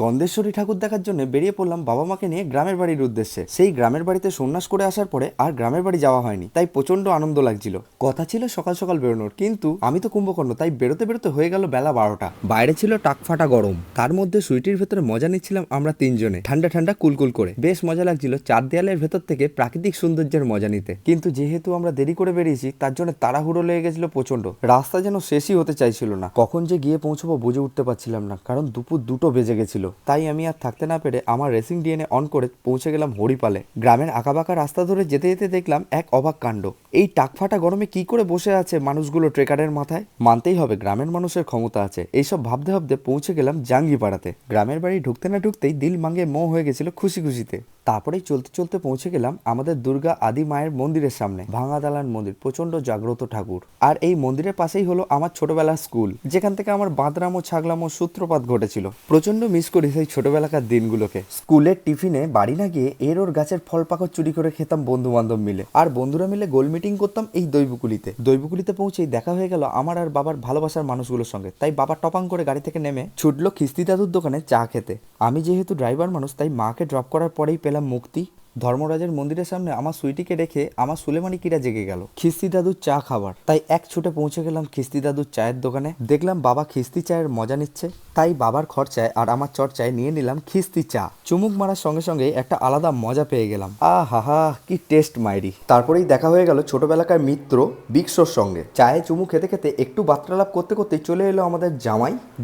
গন্ধেশ্বরী ঠাকুর দেখার জন্য বেরিয়ে পড়লাম বাবা মাকে নিয়ে গ্রামের বাড়ির উদ্দেশ্যে। সেই গ্রামের বাড়িতে সন্ন্যাস করে আসার পরে আর গ্রামের বাড়ি যাওয়া হয়নি, তাই প্রচন্ড আনন্দ লাগছিল। কথা ছিল সকাল সকাল বেরোনোর, কিন্তু আমি তো কুম্ভকর্ণ, তাই বেরোতে বেরোতে হয়ে গেল বেলা 12টা। বাইরে ছিল টাকফাটা গরম, তার মধ্যে সুইটির ভেতরে মজা নিচ্ছিলাম আমরা তিনজনে, ঠান্ডা ঠান্ডা কুলকুল করে। বেশ মজা লাগছিল চার দেয়ালের ভেতর থেকে প্রাকৃতিক সৌন্দর্যের মজা নিতে। কিন্তু যেহেতু আমরা দেরি করে বেরিয়েছি, তার জন্য তাড়াহুড়ো লেগে গেছিল প্রচন্ড। রাস্তা যেন শেষই হতে চাইছিল না, কখন যে গিয়ে পৌঁছবো বুঝে উঠতে পারছিলাম না, কারণ দুপুর 2টো বেজে গেছিল। তাই আমি আর থাকতে না পেরে আমার রেসিং ডিএনএ অন করে পৌঁছে গেলাম হরিপালে। গ্রামের আঁকাবাঁকা রাস্তা ধরে যেতে যেতে দেখলাম এক অবাক কাণ্ড। এই টাকফাটা গরমে কি করে বসে আছে মানুষগুলো ট্রেকারের মাথায়। মানতেই হবে গ্রামের মানুষের ক্ষমতা আছে। এইসব ভাবতে ভাবতে পৌঁছে গেলাম জাঙ্গিপাড়াতে। গ্রামের বাড়ি ঢুকতে না ঢুকতেই দিল মাঙ্গে মো হয়ে গেছিল খুশি খুশিতে। তারপরেই চলতে চলতে পৌঁছে গেলাম আমাদের দুর্গা আদি মায়ের মন্দিরের সামনে। ভাঙা দালান মন্দির, প্রচন্ড জাগ্রত ঠাকুর। আর এই মন্দিরের পাশেই হলো আমার ছোটবেলার স্কুল, যেখান থেকে আমার বাঁদরামো ছাগলামো সূত্রপাত ঘটেছিল। প্রচন্ড মিস করি সেই ছোটবেলাকার দিনগুলোকে। স্কুলের টিফিনে বাড়ি না গিয়ে এর ওর গাছের ফল পাকড় চুরি করে খেতাম বন্ধু বান্ধব মিলে, আর বন্ধুরা মিলে গোল মিটিং করতাম এই দৈবকুলিতে। দৈবকুলিতে পৌঁছেই দেখা হয়ে গেল আমার আর বাবার ভালোবাসার মানুষগুলোর সঙ্গে। তাই বাবা টপাং করে গাড়ি থেকে নেমে ছুটলো খিস্তি দাদুর দোকানে চা খেতে। আমি যেহেতু ড্রাইভার মানুষ, তাই মাকে ড্রপ করার পরেই পেলাম মুক্তি। ধর্মরাজের মন্দিরের সামনে আমার সুইটিকে রেখে আমার সুলেমানি কিরা জেগে গেল খিস্তি দাদুর চা খাবার। তাই এক ছুটে পৌঁছে গেলাম খিস্তি দাদুর চায়ের দোকানে। দেখলাম বাবা খিস্তি চায়ের মজা নিচ্ছে, তাই বাবার খরচায় আর আমার চর্চায় নিয়ে নিলাম খিস্তি চা। চুমুক মারার সঙ্গে সঙ্গে একটা আলাদা মজা পেয়ে গেলাম। হা কি টেস্ট মাইরি। তারপরেই দেখা হয়ে গেল ছোটবেলাকার মিত্র বিক্সোর সঙ্গে। চায়ে চুমু খেতে খেতে একটু বার্তালাপ করতে করতে চলে এলো আমাদের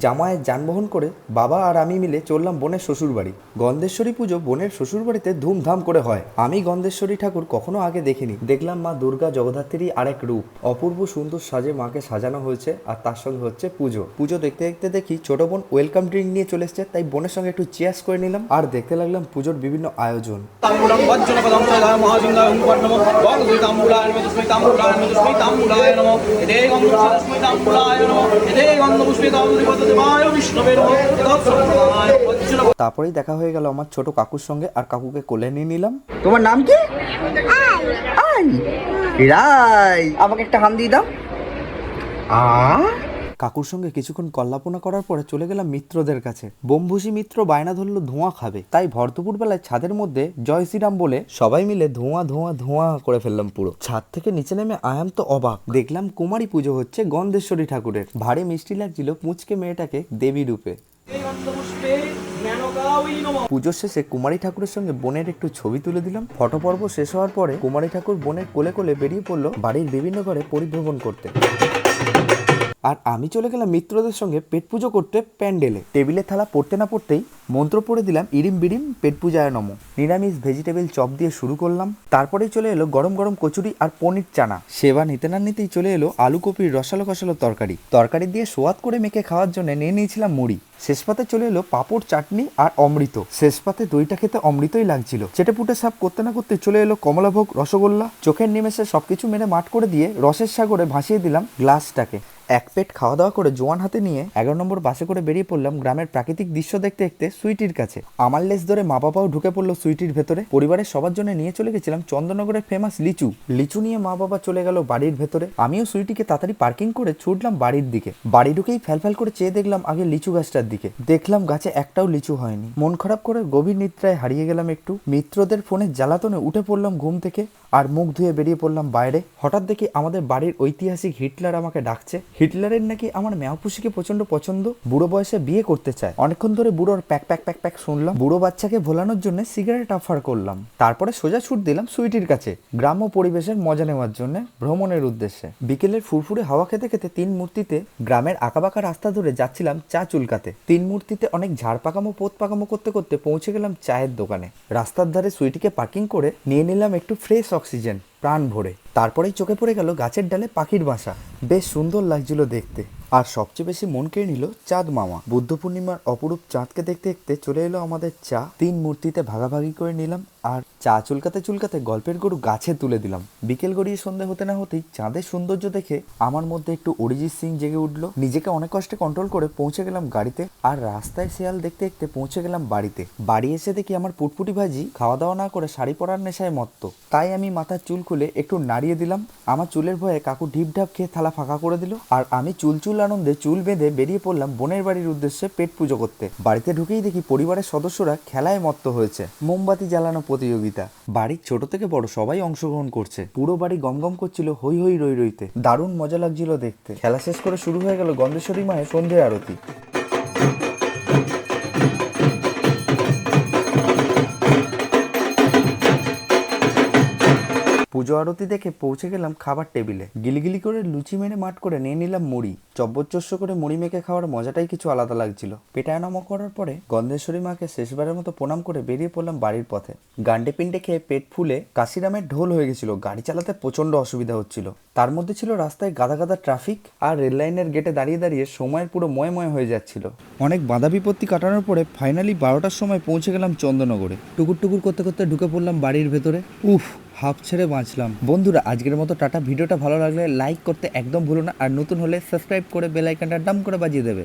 জামাইয়ের যানবাহন করে বাবা আর আমি মিলে চললাম বোনের শ্বশুর বাড়ি। গন্ধেশ্বরী পুজো বোনের শ্বশুর বাড়িতে ধুমধাম করে হয়। আমি গন্ধেশ্বরী ঠাকুর কখনো আগে দেখিনি। দেখলাম মা দুর্গা জগদ্ধাত্রীরই আরেক রূপ। অপূর্ব সুন্দর সাজে মাকে সাজানো হয়েছে, আর তার সঙ্গে হচ্ছে পুজো দেখতে দেখতে দেখি ছোট বোন ওয়েলকাম ড্রিঙ্ক নিয়ে চলে এসছে, তাই বোনের সঙ্গে একটু চিয়ার্স করে নিলাম আর দেখতে লাগলাম পুজোর বিভিন্ন আয়োজন। তারপরেই দেখা হয়ে গেল আমার ছোট কাকুর সঙ্গে, আর কাকুকে কোলে নিয়ে নিলাম। তোমার নাম কি? আই রাই, আমাকে একটা হাম দিয়ে দাও। কাকুর সঙ্গে কিছুক্ষণ কল্লাপনা করার পরে চলে গেলাম মিত্রদের কাছে। বোমভুসি মিত্র বায়না ধরলো ধোঁয়া খাবে, তাই ভরদুপুর বেলায় ছাদের মধ্যে জয় শ্রীরাম বলে সবাই মিলে ধোঁয়া ধোঁয়া ধোঁয়া করে ফেললাম পুরো। ছাদ থেকে নিচে নেমে আয়াম তো অবাক, দেখলাম কুমারী পুজো হচ্ছে গন্ধেশ্বরী ঠাকুরের। ভারী মিষ্টি লাগছিল পুচকে মেয়েটাকে দেবী রূপে। পুজোর শেষে কুমারী ঠাকুরের সঙ্গে বোনের একটু ছবি তুলে দিলাম। ফটো পর্ব শেষ হওয়ার পরে কুমারী ঠাকুর বোনের কোলে কোলে বেরিয়ে পড়লো বাড়ির বিভিন্ন ঘরে পরিভ্রমণ করতে। আর আমি চলে গেলাম মিত্রদের সঙ্গে পেট পুজো করতে প্যান্ডেলে। টেবিলে থালা পড়তে না পড়তেই মন্ত্র পড়ে দিলাম ইরিম বিরিম পেট পূজায় নমঃ। নিরামিষ ভেজিটেবল চপ দিয়ে শুরু করলাম। তারপরেই চলে এলো গরম গরম কচুরি আর পনির চানা। সেবা নিতে না নিতেই চলে এলো আলু কপির রসালো কষালো তরকারি দিয়ে সোয়াদ করে মেখে খাওয়ার জন্য নিয়ে নিয়েছিলাম মুড়ি। শেষ পাতে চলে এলো পাঁপড়, চাটনি আর অমৃত। শেষ পাতে দইটা খেতে অমৃতই লাগছিল। চেটে পুটে সাপ করতে না করতে চলে এলো কমলাভোগ, রসগোল্লা। চোখের নিমেষে সবকিছু মেরে মাঠ করে দিয়ে রসের সাগরে ভাসিয়ে দিলাম গ্লাসটাকে। এক পেট খাওয়া দাওয়া করে জোয়ান হাতে নিয়ে 11 নম্বর বাসে করে বেরিয়ে পড়লাম গ্রামের প্রাকৃতিক দৃশ্য দেখতে দেখতে সুইটির কাছে। আমার লেস ধরে মা বাবাও ঢুকে পড়লো সুইটির ভেতরে। পরিবারের সবার জন্য নিয়ে চলে গেছিলাম চন্দননগরের ফেমাস লিচু নিয়ে মা বাবা চলে গেল বাড়ির ভেতরে। আমিও সুইটিকে তাড়াতাড়ি পার্কিং করে ছুটলাম বাড়ির দিকে। বাড়ি ঢুকেই ফ্যাল করে চেয়ে দেখলাম আগে লিচু গাছটার দিকে। দেখলাম গাছে একটাও লিচু হয়নি। মন খারাপ করে গভীর নিদ্রায় হারিয়ে গেলাম একটু। মিত্রদের ফোনের জ্বালাতনে উঠে পড়লাম ঘুম থেকে আর মুখ ধুয়ে বেরিয়ে পড়লাম বাইরে। হঠাৎ দেখি আমাদের বাড়ির ঐতিহাসিক হিটলার আমাকে ডাকছে। হিটলারের নাকি আমার মেয়াপুষিকে প্রচন্ড পছন্দ, বুড়ো বয়সে বিয়ে করতে চায়। অনেকক্ষণ ধরে বুড়োর প্যাক প্যাক প্যাক প্যাক শুনলাম। বুড়ো বাচ্চাকে ভোলানোর জন্য সিগারেট অফার করলাম। তারপরে সোজা ছুট দিলাম সুইটির কাছে গ্রাম্য পরিবেশের মজা নেওয়ার জন্য ভ্রমণের উদ্দেশ্যে। বিকেলের ফুরফুরে হাওয়া খেতে খেতে তিন মূর্তিতে গ্রামের আঁকাবাঁকা রাস্তা ধরে যাচ্ছিলাম চা চুলকাতে। তিন মূর্তিতে অনেক ঝাড় পাকামো পোত পাকামো করতে করতে পৌঁছে গেলাম চায়ের দোকানে। রাস্তার ধারে সুইটিকে পার্কিং করে নিয়ে নিলাম একটু ফ্রেশ অক্সিজেন প্রাণ ভরে। তারপরেই চোখে পড়ে গেল গাছের ডালে পাখির বাসা। বেশ সুন্দর লাগছিল দেখতে। আর সবচেয়ে বেশি মন কেড়ে নিল চাঁদ মামা। বুদ্ধ পূর্ণিমার অপরূপ চাঁদকে দেখতে দেখতে চলে এলো আমাদের চা। তিন মূর্তিতে ভাগাভাগি করে নিলাম আর চা চুলকাতে চুলকাতে গল্পের গরু গাছে তুলে দিলাম। বিকেল গড়িয়ে সন্ধে হতে না হতেই চাঁদের সৌন্দর্য দেখে আমার মধ্যে একটু অরিজিৎ সিং জেগে উঠলো। নিজেকে অনেক কষ্টে কন্ট্রোল করে পৌঁছে গেলাম গাড়িতে। আর রাস্তায় শেয়াল দেখতে দেখতে পৌঁছে গেলাম বাড়িতে। বাড়ি এসে দেখি আমার পুটপুটি ভাজি খাওয়া দাওয়া না করে শাড়ি পরার নেশায় মত্ত। তাই আমি মাথার চুল খুলে একটু নাড়িয়ে দিলাম। আমার চুলের ভয়ে কাকু ঢিপ ঢাপ খেয়ে থালা ফাঁকা করে দিল। আর আমি চুল আনন্দে চুল বেঁধে বেরিয়ে পড়লাম বোনের বাড়ির উদ্দেশ্যে পেট পুজো করতে। বাড়িতে ঢুকেই দেখি পরিবারের সদস্যরা খেলায় মত্ত হয়েছে। মোমবাতি জ্বালানো প্রতিযোগিতা, বাড়ির ছোট থেকে বড় সবাই অংশগ্রহণ করছে। পুরো বাড়ি গমগম করছিল হই হই রই রইতে। দারুণ মজা লাগছিল দেখতে। খেলা শেষ করে শুরু হয়ে গেল গন্ধেশ্বরী মায়ের সন্ধ্যে আরতি। পুজো আরতি দেখে পৌঁছে গেলাম খাবার টেবিলে। গিলিগিলি করে লুচি মেরে মাঠ করে নিয়ে নিলাম মুড়ি। চব্বচস্য করে মুড়ি মেখে খাওয়ার মজাটাই কিছু আলাদা লাগছিল। পেটায়নামা করার পরে গন্ধেশ্বরী মাকে শেষবারের মতো প্রণাম করে বেরিয়ে পড়লাম বাড়ির পথে। গান্ডে পিন্ডে খেয়ে পেট ফুলে কাশিরামের ঢোল হয়ে গেছিল। গাড়ি চালাতে প্রচন্ড অসুবিধা হচ্ছিল। তার মধ্যে ছিল রাস্তায় গাদা গাদা ট্রাফিক, আর রেল লাইনের গেটে দাঁড়িয়ে দাঁড়িয়ে সময়ের পুরো ময় হয়ে যাচ্ছিল। অনেক বাধা বিপত্তি কাটানোর পরে ফাইনালি 12টার সময় পৌঁছে গেলাম চন্দননগরে। টুকুর টুকুর করতে করতে ঢুকে পড়লাম বাড়ির ভেতরে। উফ, হাফ ছেড়ে বাঁচলাম। বন্ধুরা, আজকের মতো টাটা। ভিডিওটা ভালো লাগলে লাইক করতে একদম ভুলো না, আর নতুন হলে সাবস্ক্রাইব করে বেল আইকনটা ডাম করে বাজিয়ে দেবে।